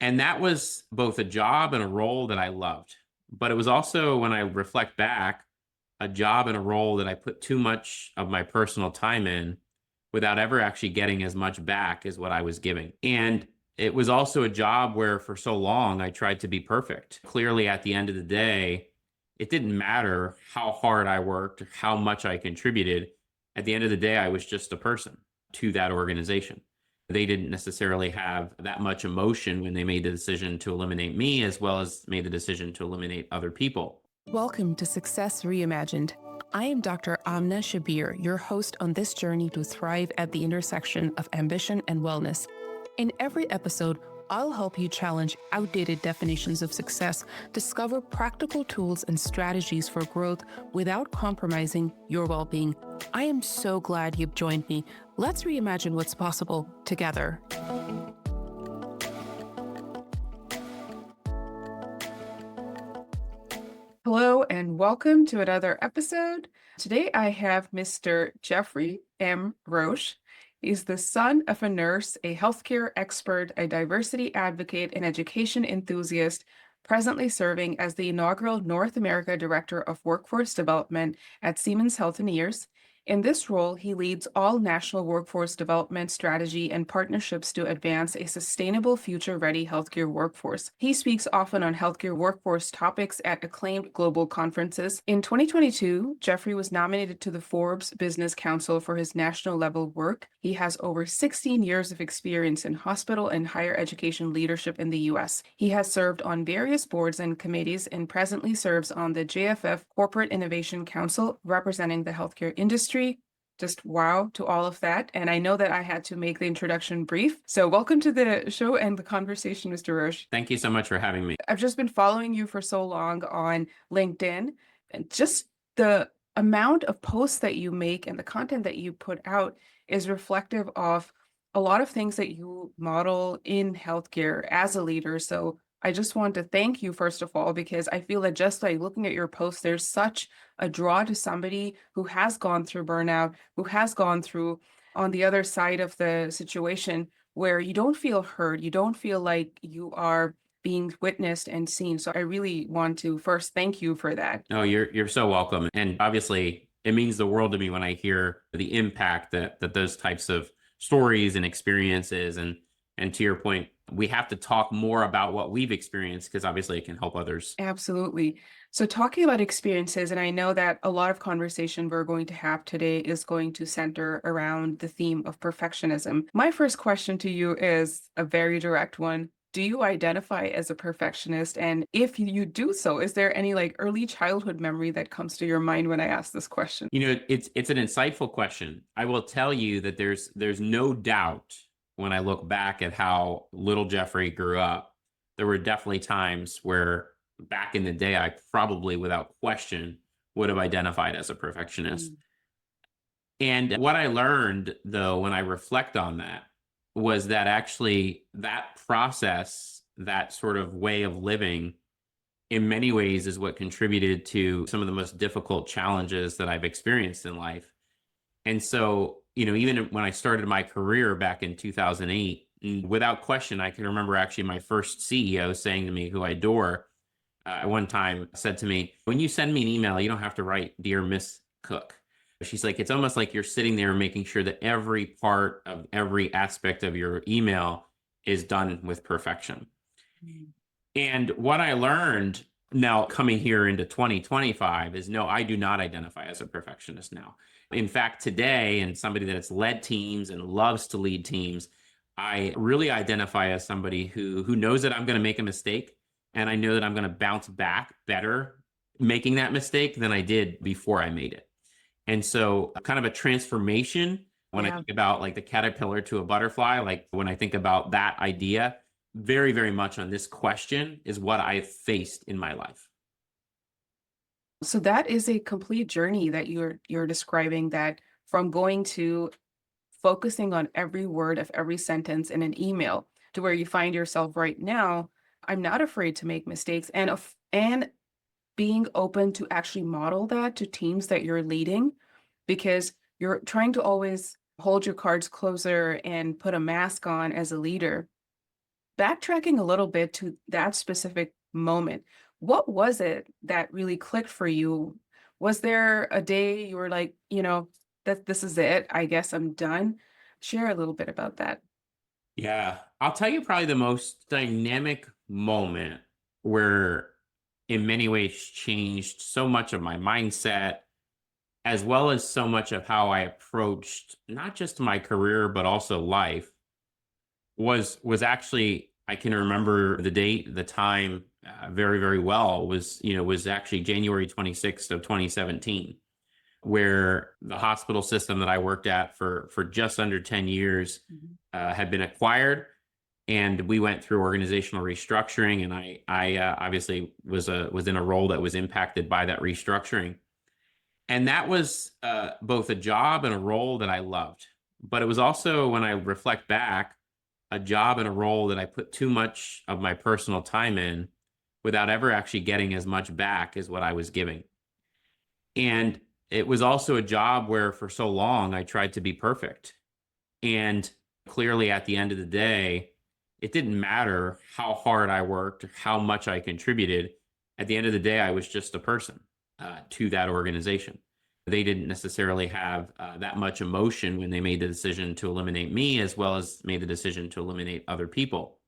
And that was both a job and a role that I loved. But it was also, when I reflect back, a job and a role that I put too much of my personal time in without ever actually getting as much back as what I was giving. And it was also a job where for so long I tried to be perfect. Clearly, at the end of the day, it didn't matter how hard I worked, or how much I contributed. At the end of the day, I was just a person to that organization. They didn't necessarily have that much emotion when they made the decision to eliminate me, as well as made the decision to eliminate other people. Welcome to Success Reimagined. I am Dr. Amna Shabbir, your host on this journey to thrive at the intersection of ambition and wellness. In every episode, I'll help you challenge outdated definitions of success, discover practical tools and strategies for growth without compromising your well being. I am so glad you've joined me. Let's reimagine what's possible together. Hello and welcome to another episode. Today I have Mr. Geoffrey M. Roche. He's the son of a nurse, a healthcare expert, a diversity advocate, and education enthusiast, presently serving as the inaugural North America Director of Workforce Development at Siemens Healthineers. In this role, he leads all national workforce development strategy and partnerships to advance a sustainable, future-ready healthcare workforce. He speaks often on healthcare workforce topics at acclaimed global conferences. In 2022, Geoffrey was nominated to the Forbes Business Council for his national-level work. He has over 16 years of experience in hospital and higher education leadership in the U.S. He has served on various boards and committees and presently serves on the JFF Corporate Innovation Council, representing the healthcare industry. Just wow to all of that. And I know that I had to make the introduction brief. So welcome to the show and the conversation, Mr. Roche. Thank you so much for having me. I've just been following you for so long on LinkedIn, and just the amount of posts that you make and the content that you put out is reflective of a lot of things that you model in healthcare as a leader. So I just want to thank you, first of all, because I feel that just by looking at your posts, there's such a draw to somebody who has gone through burnout, who has gone through on the other side of the situation, where you don't feel heard, you don't feel like you are being witnessed and seen. So I really want to first thank you for that. No, you're so welcome. And obviously, it means the world to me when I hear the impact that those types of stories and experiences, and to your point, we have to talk more about what we've experienced, because obviously it can help others. Absolutely. So talking about experiences, and I know that a lot of conversation we're going to have today is going to center around the theme of perfectionism. My first question to you is a very direct one. Do you identify as a perfectionist? And if you do so, is there any like early childhood memory that comes to your mind when I ask this question? It's an insightful question. I will tell you that there's no doubt, when I look back at how little Geoffrey grew up, there were definitely times where back in the day, I probably without question would have identified as a perfectionist. Mm. And what I learned, though, when I reflect on that, was that actually that process, that sort of way of living, in many ways is what contributed to some of the most difficult challenges that I've experienced in life. And so, even when I started my career back in 2008, without question, I can remember actually my first CEO saying to me, who I adore, at one time said to me, "When you send me an email, you don't have to write, 'Dear Miss Cook.'" She's like, "It's almost like you're sitting there making sure that every part of every aspect of your email is done with perfection." Mm. And what I learned now coming here into 2025 is, no, I do not identify as a perfectionist now. In fact, today, and somebody that has led teams and loves to lead teams, I really identify as somebody who knows that I'm going to make a mistake, and I know that I'm going to bounce back better making that mistake than I did before I made it. And so, kind of a transformation when I Yeah. think about like the caterpillar to a butterfly, like when I think about that idea, very, very much on this question is what I've faced in my life. So that is a complete journey that you're describing, that from going to focusing on every word of every sentence in an email to where you find yourself right now. I'm not afraid to make mistakes, and being open to actually model that to teams that you're leading, because you're trying to always hold your cards closer and put a mask on as a leader. backtracking a little bit to that specific moment, what was it that really clicked for you? Was there a day you were like, that this is it, I guess I'm done? Share a little bit about that. Yeah. I'll tell you probably the most dynamic moment where in many ways changed so much of my mindset as well as so much of how I approached not just my career but also life was actually I can remember the date, the time very very well was actually January 26th of 2017 where the hospital system that I worked at for just under 10 years Mhm. had been acquired, and we went through organizational restructuring, and I obviously was in a role that was impacted by that restructuring, and that was both a job and a role that I loved, but it was also, when I reflect back, a job and a role that I put too much of my personal time in without ever actually getting as much back as what I was giving. And it was also a job where for so long I tried to be perfect. And clearly at the end of the day, it didn't matter how hard I worked or how much I contributed. At the end of the day, I was just a person to that organization. They didn't necessarily have that much emotion when they made the decision to eliminate me, as well as made the decision to eliminate other people.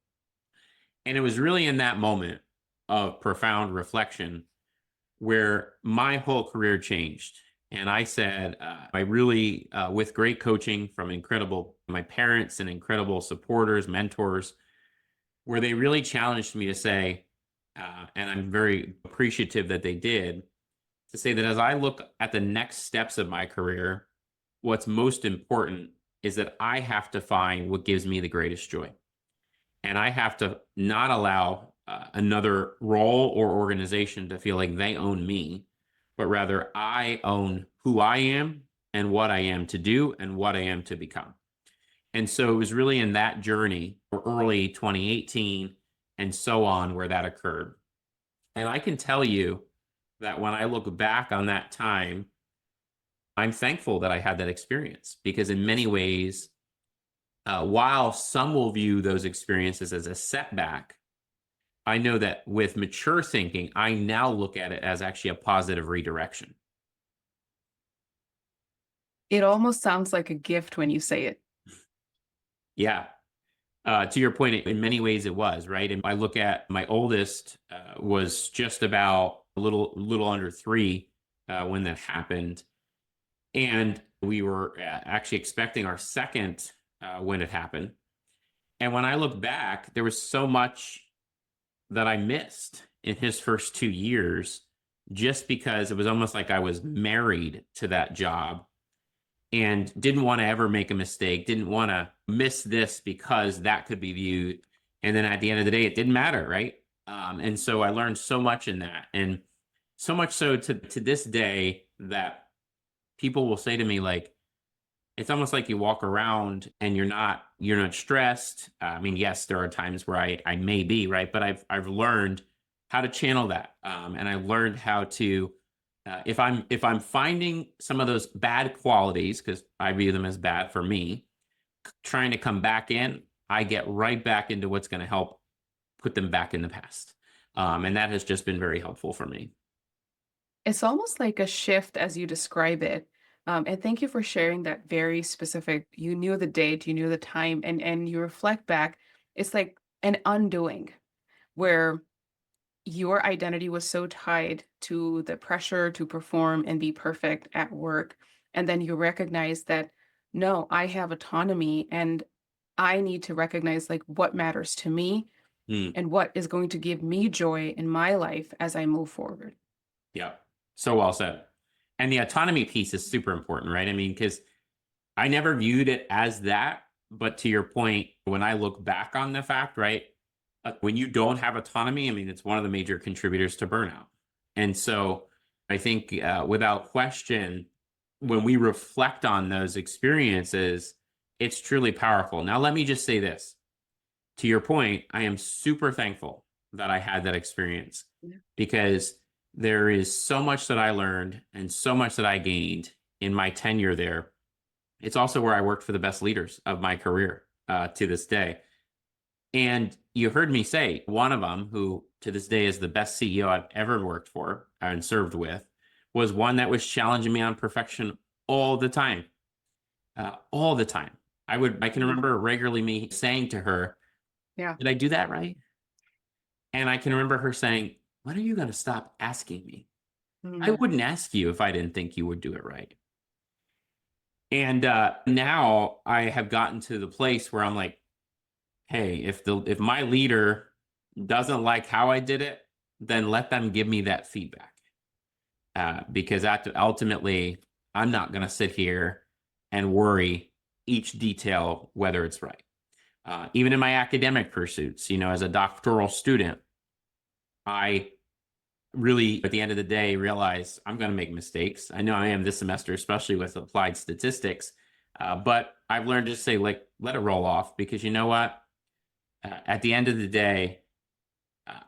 And it was really in that moment of profound reflection where my whole career changed. And I said, I really, with great coaching from my parents and incredible supporters, mentors, where they really challenged me to say, and I'm very appreciative that they did, to say that as I look at the next steps of my career, what's most important is that I have to find what gives me the greatest joy. And I have to not allow another role or organization to feel like they own me, but rather I own who I am and what I am to do and what I am to become. And so it was really in that journey, or early 2018 and so on, where that occurred. And I can tell you that when I look back on that time, I'm thankful that I had that experience, because in many ways, while some will view those experiences as a setback, I know that with mature thinking, I now look at it as actually a positive redirection. It almost sounds like a gift when you say it. Yeah. To your point, in many ways it was, right? And I look at my oldest was just about a little under 3 when that happened. And we were actually expecting our second when it happened. And when I look back, there was so much that I missed in his first 2 years, just because it was almost like I was married to that job and didn't want to ever make a mistake, didn't want to miss this because that could be viewed. And then at the end of the day, it didn't matter, right? And so I learned so much in that. And so much so to this day that people will say to me, like, it's almost like you walk around and you're not stressed. I mean, yes, there are times where I may be, right, but I've learned how to channel that, and I learned how to, if I'm finding some of those bad qualities, because I view them as bad for me, trying to come back in, I get right back into what's going to help put them back in the past, and that has just been very helpful for me. It's almost like a shift as you describe it. And thank you for sharing that very specific. You knew the date, you knew the time, and you reflect back. It's like an undoing where your identity was so tied to the pressure to perform and be perfect at work. And then you recognize that, no, I have autonomy and I need to recognize like what matters to me Mm, and what is going to give me joy in my life as I move forward. yeah, so well said. And the autonomy piece is super important, right? I mean, because I never viewed it as that. But to your point, when I look back on the fact, right, when you don't have autonomy, I mean, it's one of the major contributors to burnout. And so I think without question, when we reflect on those experiences, it's truly powerful. Now, let me just say this, to your point, I am super thankful that I had that experience, Yeah. because there is so much that I learned and so much that I gained in my tenure there. It's also where I worked for the best leaders of my career to this day. And, you heard me say one of them, who to this day is the best CEO I've ever worked for and served with, was one that was challenging me on perfection all the time, all the time. I can Mhm. remember regularly me saying to her, Yeah. "Did I do that right?" And I can remember her saying, "When are you going to stop asking me? I Mm. wouldn't ask you if I didn't think you would do it right." And now I have gotten to the place where I'm like, hey, if my leader doesn't like how I did it, then let them give me that feedback. Because ultimately, I'm not going to sit here and worry each detail whether it's right. Even in my academic pursuits, as a doctoral student, I really, at the end of the day, realize I'm going to make mistakes. I know I am this semester, especially with applied statistics. But I've learned to say, like, let it roll off, because you know what? At the end of the day,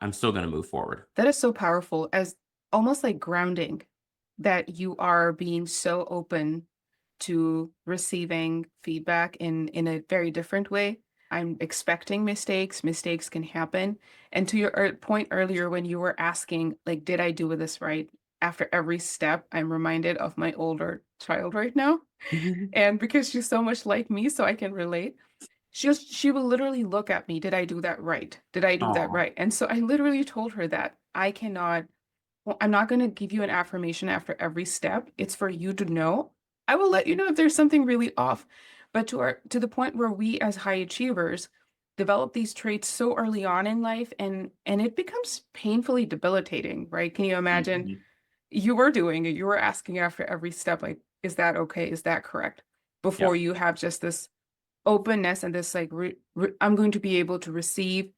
I'm still going to move forward. That is so powerful, as almost like grounding, that you are being so open to receiving feedback in a very different way. I'm expecting mistakes. Mistakes can happen. And to your point earlier, when you were asking, like, did I do this right? After every step, I'm reminded of my older child right now. And because she's so much like me, so I can relate, she will literally look at me. Did I do that right? Did I do that Oh, right? And so I literally told her that I cannot, well, I'm not going to give you an affirmation after every step. It's for you to know. I will let you know if there's something really off. But to the point where we as high achievers develop these traits so early on in life, and it becomes painfully debilitating, right? Can you imagine mhm. you were doing it, you were asking after every step, like, is that okay? Is that correct? Before Yep. you have just this openness and this like I'm going to be able to receive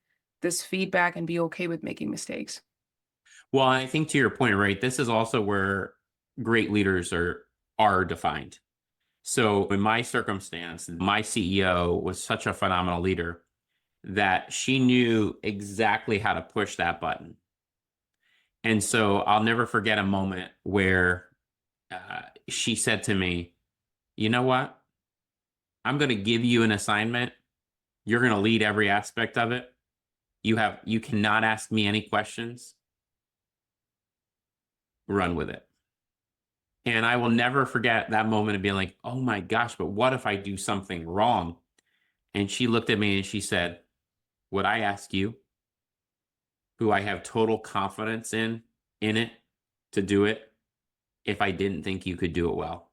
this feedback and be okay with making mistakes. Well, I think to your point, right, this is also where great leaders are defined. So in my circumstance, my CEO was such a phenomenal leader that she knew exactly how to push that button. And so I'll never forget a moment where she said to me, "You know what? I'm going to give you an assignment. You're going to lead every aspect of it. You cannot ask me any questions. Run with it." And I will never forget that moment of being like, "Oh my gosh, but what if I do something wrong?" And she looked at me and she said, "Would I ask you, who I have total confidence in it, to do it, if I didn't think you could do it well?"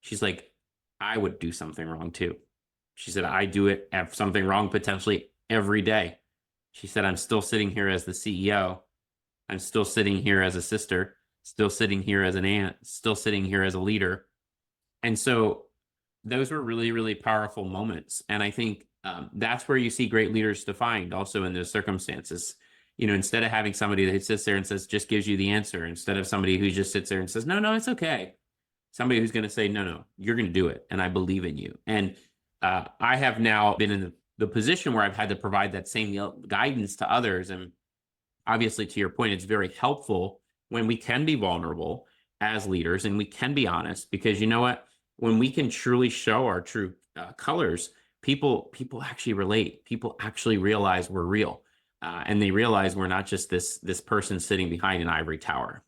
She's like, "I would do something wrong too." She said, "I do it, have something wrong potentially every day." She said, "I'm still sitting here as the CEO. I'm still sitting here as a sister, still sitting here as an aunt, still sitting here as a leader." And so those were really, really powerful moments. And I think that's where you see great leaders defined also in those circumstances. Instead of having somebody that sits there and says, just gives you the answer, instead of somebody who just sits there and says, no, no, it's okay. Somebody who's going to say, no, no, you're going to do it. And I believe in you. And I have now been in the position where I've had to provide that same guidance to others. And obviously, to your point, it's very helpful when we can be vulnerable as leaders and we can be honest, because you know what? When we can truly show our true colors, people actually relate. People actually realize we're real, and they realize we're not just this person sitting behind an ivory tower.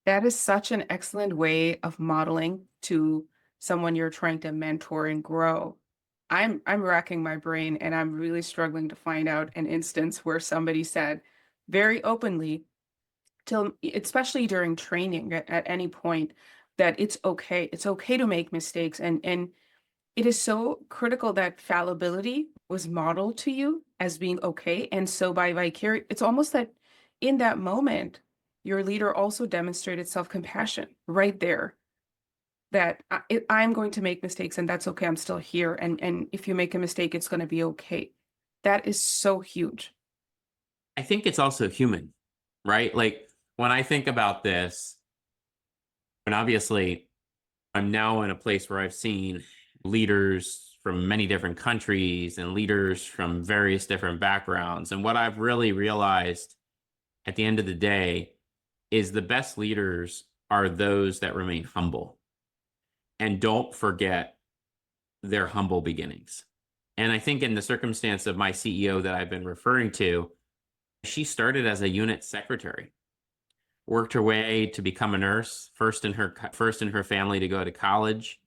That is such an excellent way of modeling to someone you're trying to mentor and grow. I'm racking my brain and I'm really struggling to find out an instance where somebody said very openly, till especially during training at any point, that it's okay. It's okay to make mistakes, and it is so critical that fallibility was modeled to you as being okay. And so by vicarious, it's almost that in that moment, your leader also demonstrated self-compassion right there, that I'm going to make mistakes and that's okay. I'm still here. And if you make a mistake, it's going to be okay. That is so huge. I think it's also human, right? Like when I think about this, and obviously I'm now in a place where I've seen leaders from many different countries and leaders from various different backgrounds. And what I've really realized at the end of the day is the best leaders are those that remain humble and don't forget their humble beginnings. And I think in the circumstance of my CEO that I've been referring to, she started as a unit secretary, worked her way to become a nurse, first in her family to go to college,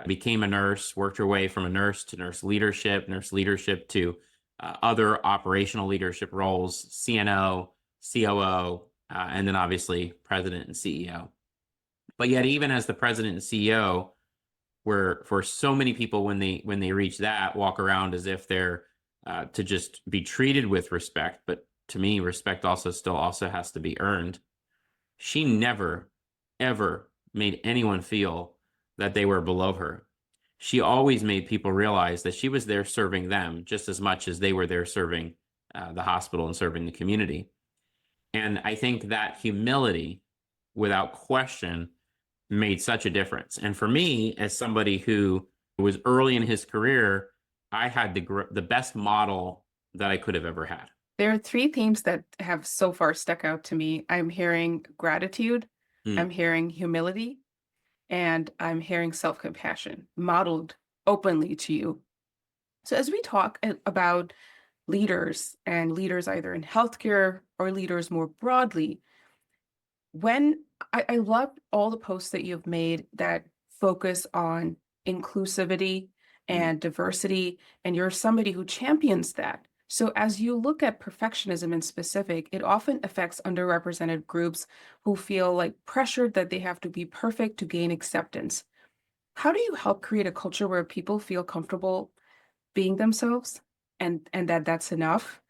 became a nurse, worked her way from a nurse to nurse leadership to other operational leadership roles, CNO, COO, and then obviously president and CEO. But yet, even as the president and CEO, where for so many people when they reach that, walk around as if they're to just be treated with respect. But to me, respect also has to be earned. She never, ever made anyone feel that they were below her. She always made people realize that she was there serving them just as much as they were there serving the hospital and serving the community. And I think that humility, without question, made such a difference. And for me, as somebody who was early in his career, I had the best model that I could have ever had. There are three themes that have so far stuck out to me. I'm hearing gratitude, I'm hearing humility, and I'm hearing self-compassion modeled openly to you. So as we talk about leaders and leaders either in healthcare or leaders more broadly, when I love all the posts that you've made that focus on inclusivity and diversity, and you're somebody who champions that. So as you look at perfectionism in specific, it often affects underrepresented groups who feel like pressured that they have to be perfect to gain acceptance. How do you help create a culture where people feel comfortable being themselves and that that's enough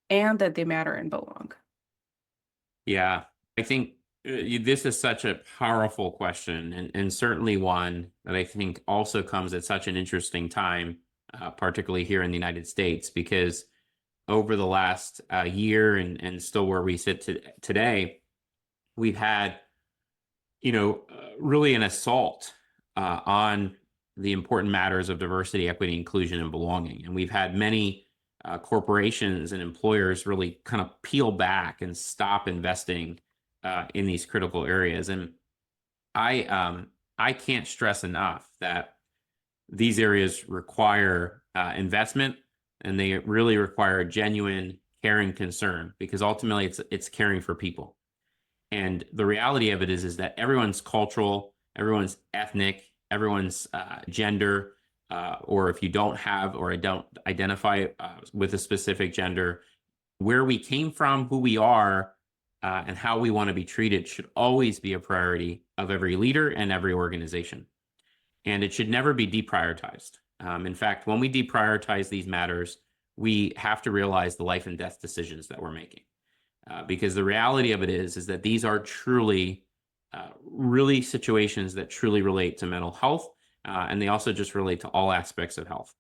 and that they matter and belong? Yeah, I think this is such a powerful question, and certainly one that I think also comes at such an interesting time, particularly here in the United States, because over the last year and still where we sit today, we've had, really an assault on the important matters of diversity, equity, inclusion, and belonging. And we've had many corporations and employers really kind of peel back and stop investing in these critical areas. And I can't stress enough that these areas require investment, and they really require genuine caring concern, because ultimately it's caring for people. And the reality of it is that everyone's cultural, everyone's ethnic, everyone's gender, or if you don't have or don't identify with a specific gender, where we came from, who we are, and how we want to be treated should always be a priority of every leader and every organization. And it should never be deprioritized. In fact, when we deprioritize these matters, we have to realize the life and death decisions that we're making. Because the reality of it is that these are truly, really situations that truly relate to mental health, and they also just relate to all aspects of health.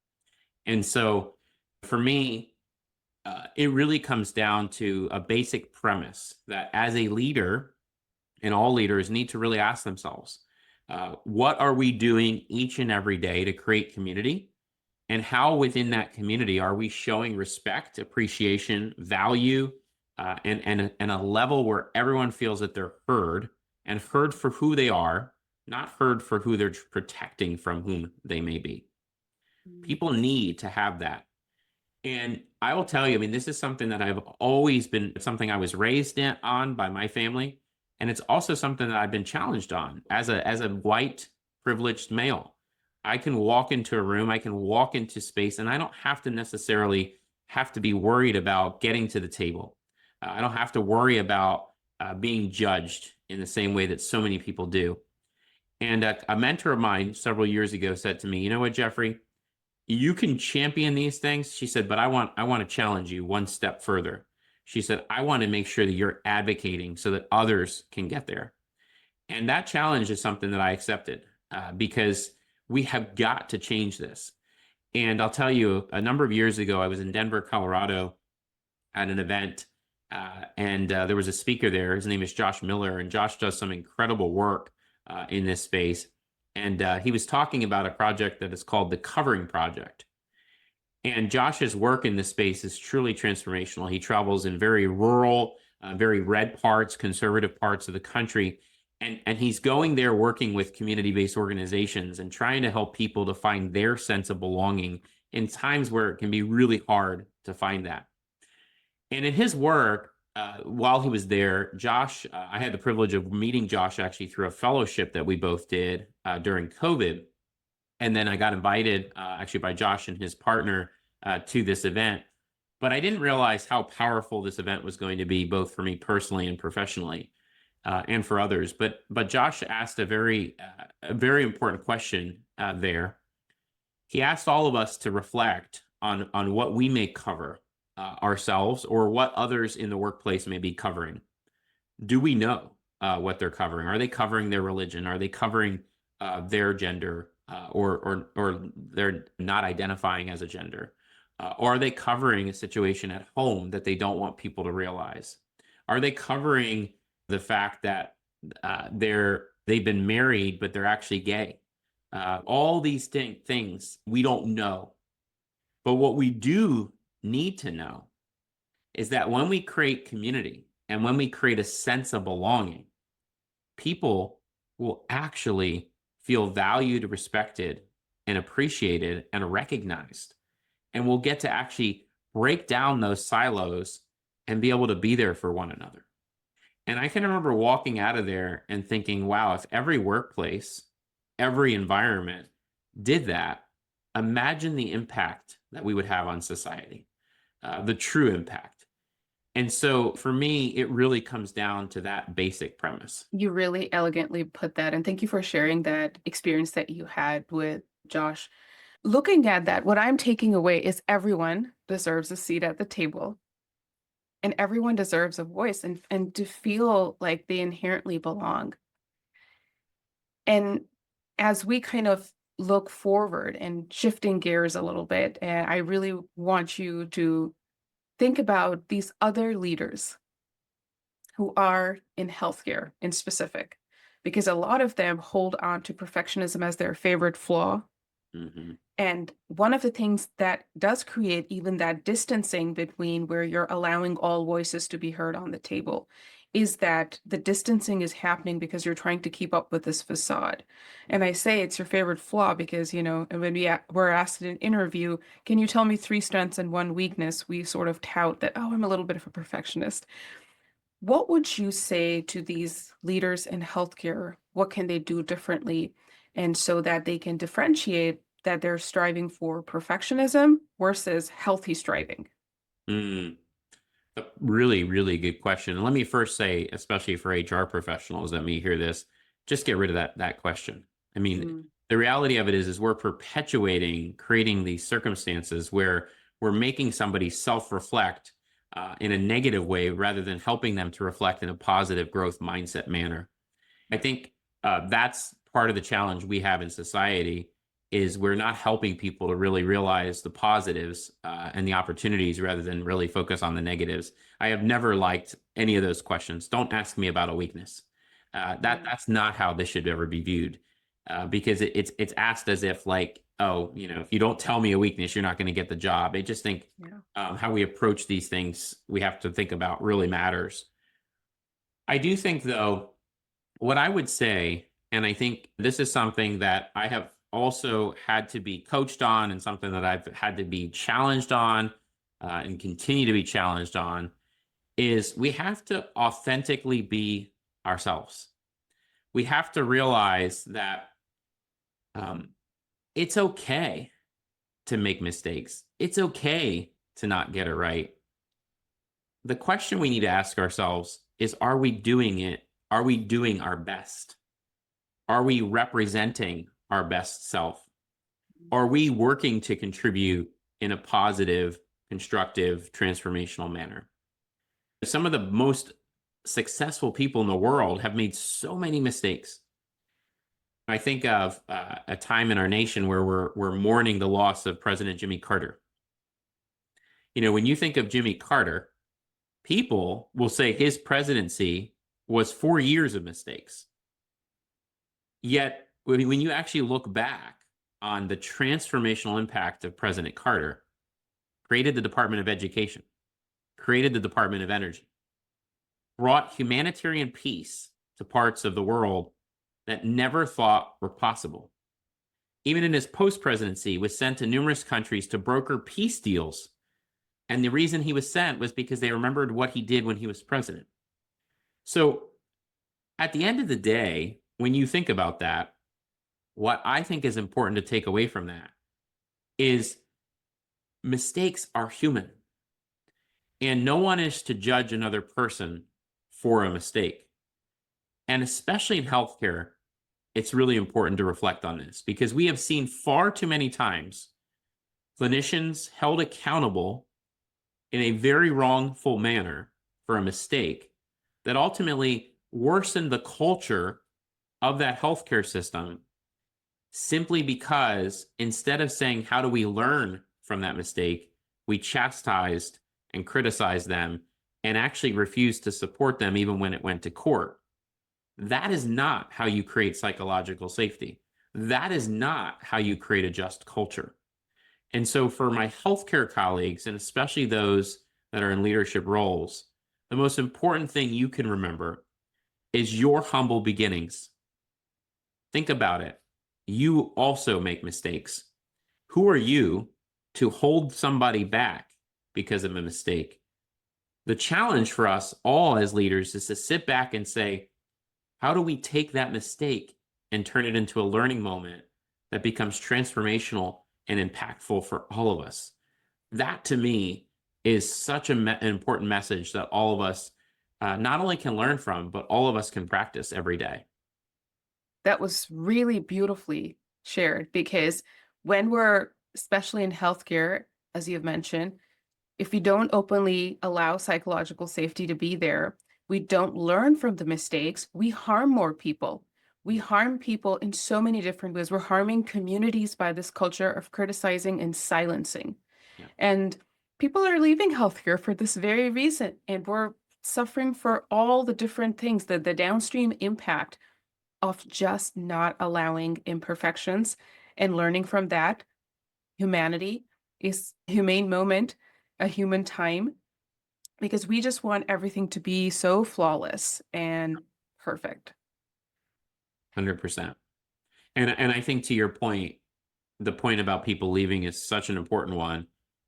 And so for me, it really comes down to a basic premise that as a leader, and all leaders need to really ask themselves, what are we doing each and every day to create community? And how within that community are we showing respect, appreciation, value, and a level where everyone feels that they're heard, and heard for who they are, not heard for who they're protecting from whom they may be. People need to have that. And I will tell you, I mean, this is something that I've always been, something I was raised on by my family. And it's also something that I've been challenged on as a white privileged male. I can walk into a room, I can walk into space, and I don't have to necessarily have to be worried about getting to the table. I don't have to worry about being judged in the same way that so many people do. And a mentor of mine several years ago said to me, "You know what, Geoffrey, you can champion these things." She said, "But I want to challenge you one step further." She said, "I want to make sure that you're advocating so that others can get there." And that challenge is something that I accepted because we have got to change this. And I'll tell you, a number of years ago, I was in Denver, Colorado at an event, and there was a speaker there. His name is Josh Miller, and Josh does some incredible work in this space. And he was talking about a project that is called the Covering Project. And Josh's work in this space is truly transformational. He travels in very rural, very red parts, conservative parts of the country. And he's going there working with community-based organizations and trying to help people to find their sense of belonging in times where it can be really hard to find that. And in his work, while he was there, Josh, I had the privilege of meeting Josh actually through a fellowship that we both did during COVID. And then I got invited actually by Josh and his partner to this event. But I didn't realize how powerful this event was going to be, both for me personally and professionally, and for others. But Josh asked a very important question there. He asked all of us to reflect on what we may cover ourselves, or what others in the workplace may be covering. Do we know what they're covering? Are they covering their religion? Are they covering their gender, or they're not identifying as a gender? Or are they covering a situation at home that they don't want people to realize? Are they covering the fact that they've been married but they're actually gay? All these things we don't know. But what we do need to know is that when we create community and when we create a sense of belonging, people will actually feel valued, respected, and appreciated and recognized. And we'll get to actually break down those silos and be able to be there for one another. And I can remember walking out of there and thinking, wow, if every workplace, every environment did that, imagine the impact that we would have on society, the true impact. And so for me, it really comes down to that basic premise. You really elegantly put that. And thank you for sharing that experience that you had with Josh. Looking at that, what I'm taking away is everyone deserves a seat at the table, and everyone deserves a voice, and to feel like they inherently belong. And as we kind of look forward and shifting gears a little bit, and I really want you to think about these other leaders who are in healthcare in specific, because a lot of them hold on to perfectionism as their favorite flaw. Mm-hmm. And one of the things that does create even that distancing between where you're allowing all voices to be heard on the table is that the distancing is happening because you're trying to keep up with this facade. And I say it's your favorite flaw because, and when we're asked in an interview, can you tell me 3 strengths and 1 weakness? We sort of tout that, oh, I'm a little bit of a perfectionist. What would you say to these leaders in healthcare? What can they do differently? And so that they can differentiate that they're striving for perfectionism versus healthy striving? Mm. A really, really good question. And let me first say, especially for HR professionals that may hear this, just get rid of that question. I mean, Mm, the reality of it is we're perpetuating, creating these circumstances where we're making somebody self-reflect in a negative way rather than helping them to reflect in a positive growth mindset manner. I think that's part of the challenge we have in society is we're not helping people to really realize the positives and the opportunities rather than really focus on the negatives. I have never liked any of those questions. Don't ask me about a weakness. mm, That's not how this should ever be viewed, because it's asked as if like, oh, if you don't tell me a weakness, you're not going to get the job. I just think yeah. how we approach these things, we have to think about really matters. I do think though, what I would say, and I think this is something that I have also had to be coached on and something that I've had to be challenged on and continue to be challenged on, is we have to authentically be ourselves. We have to realize that um, it's okay to make mistakes. It's okay to not get it right. The question we need to ask ourselves is, are we doing it? Are we doing our best? Are we representing our best self? Are we working to contribute in a positive, constructive, transformational manner? Some of the most successful people in the world have made so many mistakes. I think of a time in our nation where we're mourning the loss of President Jimmy Carter. When you think of Jimmy Carter, people will say his presidency was 4 years of mistakes. Yet, when you actually look back on the transformational impact of President Carter, created the Department of Education, created the Department of Energy, brought humanitarian peace to parts of the world that never thought were possible. even in his post-presidency, was sent to numerous countries to broker peace deals. And the reason he was sent was because they remembered what he did when he was president. So at the end of the day, when you think about that, what I think is important to take away from that is mistakes are human. And no one is to judge another person for a mistake. And especially in healthcare, it's really important to reflect on this because we have seen far too many times clinicians held accountable in a very wrongful manner for a mistake that ultimately worsened the culture of that healthcare system simply because instead of saying, how do we learn from that mistake, we chastised and criticized them and actually refused to support them even when it went to court. That is not how you create psychological safety. That is not how you create a just culture. And so for my healthcare colleagues, and especially those that are in leadership roles, the most important thing you can remember is your humble beginnings. Think about it. You also make mistakes. Who are you to hold somebody back because of a mistake? The challenge for us all as leaders is to sit back and say, how do we take that mistake and turn it into a learning moment that becomes transformational and impactful for all of us? That to me is such an important message that all of us not only can learn from, but all of us can practice every day. That was really beautifully shared because when we're, especially in healthcare, as you've mentioned, if we don't openly allow psychological safety to be there, we don't learn from the mistakes, we harm more people. We harm people in so many different ways. We're harming communities by this culture of criticizing and silencing. Yeah. And people are leaving healthcare for this very reason. And we're suffering for all the different things, the downstream impact of just not allowing imperfections and learning from that. Humanity is a humane moment, a human time, because we just want everything to be so flawless and perfect. 100%. And I think to your point, the point about people leaving is such an important one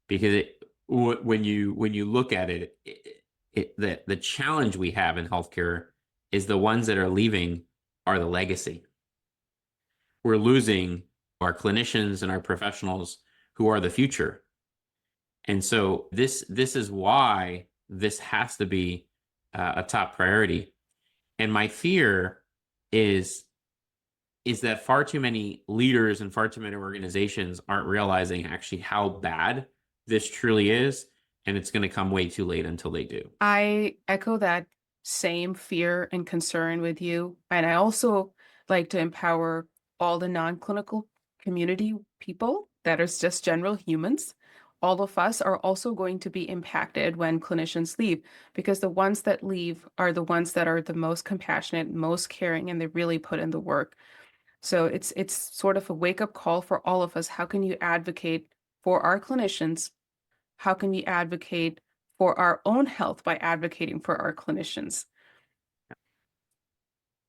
because when you look at it, the challenge we have in healthcare is the ones that are leaving are the legacy. We're losing our clinicians and our professionals who are the future. And so this is why this has to be a top priority. And my fear is that far too many leaders and far too many organizations aren't realizing actually how bad this truly is. And it's going to come way too late until they do. I echo that same fear and concern with you. And I also like to empower all the non-clinical community people that are just general humans. All of us are also going to be impacted when clinicians leave because the ones that leave are the ones that are the most compassionate, most caring, and they really put in the work. So it's sort of a wake-up call for all of us. How can you advocate for our clinicians? How can we advocate for our own health by advocating for our clinicians?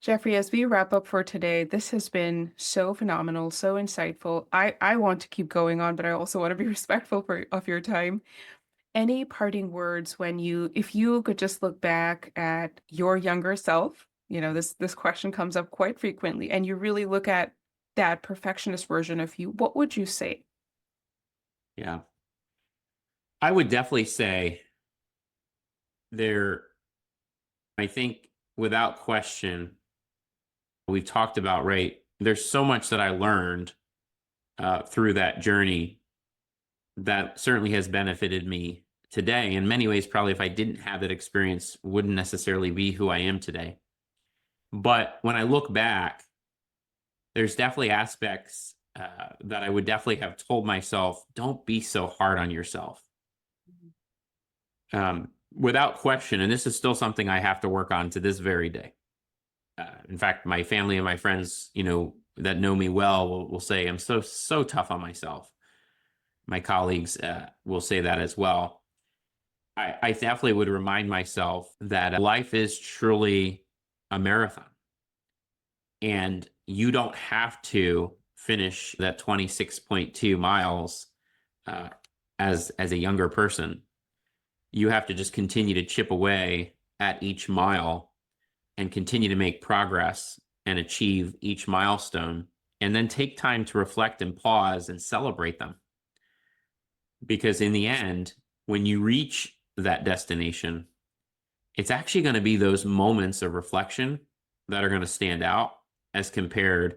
Geoffrey, as we wrap up for today, this has been so phenomenal, so insightful. I want to keep going on, but I also want to be respectful of your time. Any parting words if you could just look back at your younger self, this question comes up quite frequently, and you really look at that perfectionist version of you, what would you say? Yeah. I would definitely say I think without question, we've talked about, right? There's so much that I learned through that journey that certainly has benefited me today. In many ways, probably if I didn't have that experience, wouldn't necessarily be who I am today. But when I look back, there's definitely aspects that I would definitely have told myself, don't be so hard on yourself. Without question, and this is still something I have to work on to this very day. In fact, my family and my friends, that know me well will say I'm so tough on myself. My colleagues will say that as well. I definitely would remind myself that life is truly a marathon. And you don't have to finish that 26.2 miles as a younger person. You have to just continue to chip away at each mile and continue to make progress and achieve each milestone, and then take time to reflect and pause and celebrate them. Because in the end, when you reach that destination, it's actually going to be those moments of reflection that are going to stand out as compared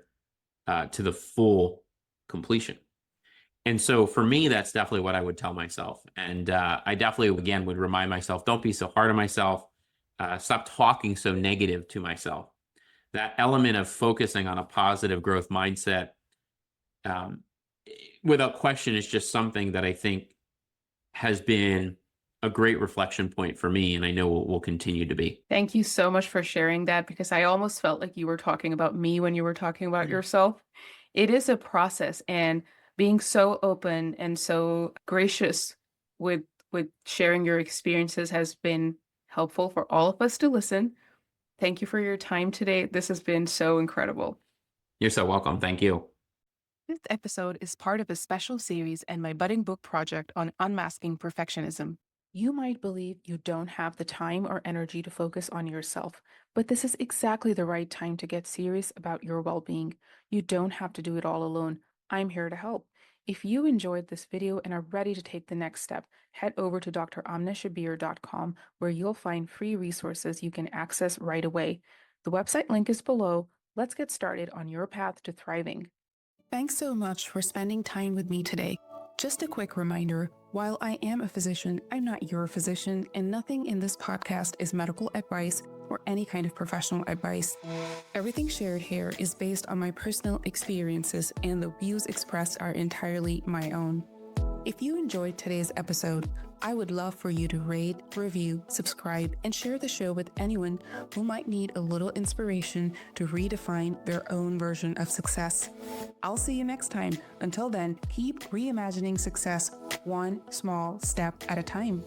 to the full completion. And so for me, that's definitely what I would tell myself. And I definitely, again, would remind myself, don't be so hard on myself. Stop talking so negative to myself. That element of focusing on a positive growth mindset, without question, is just something that I think has been a great reflection point for me, and I know will continue to be. Thank you so much for sharing that, because I almost felt like you were talking about me when you were talking about yourself. It is a process, and being so open and so gracious with sharing your experiences has been helpful for all of us to listen. Thank you for your time today. This has been so incredible. You're so welcome. Thank you. This episode is part of a special series and my budding book project on unmasking perfectionism. You might believe you don't have the time or energy to focus on yourself, but this is exactly the right time to get serious about your well-being. You don't have to do it all alone. I'm here to help. If you enjoyed this video and are ready to take the next step, head over to dramnashabir.com, where you'll find free resources you can access right away. The website link is below. Let's get started on your path to thriving. Thanks so much for spending time with me today. Just a quick reminder, while I am a physician, I'm not your physician, and nothing in this podcast is medical advice or any kind of professional advice. Everything shared here is based on my personal experiences, and the views expressed are entirely my own. If you enjoyed today's episode, I would love for you to rate, review, subscribe, and share the show with anyone who might need a little inspiration to redefine their own version of success. I'll see you next time. Until then, keep reimagining success one small step at a time.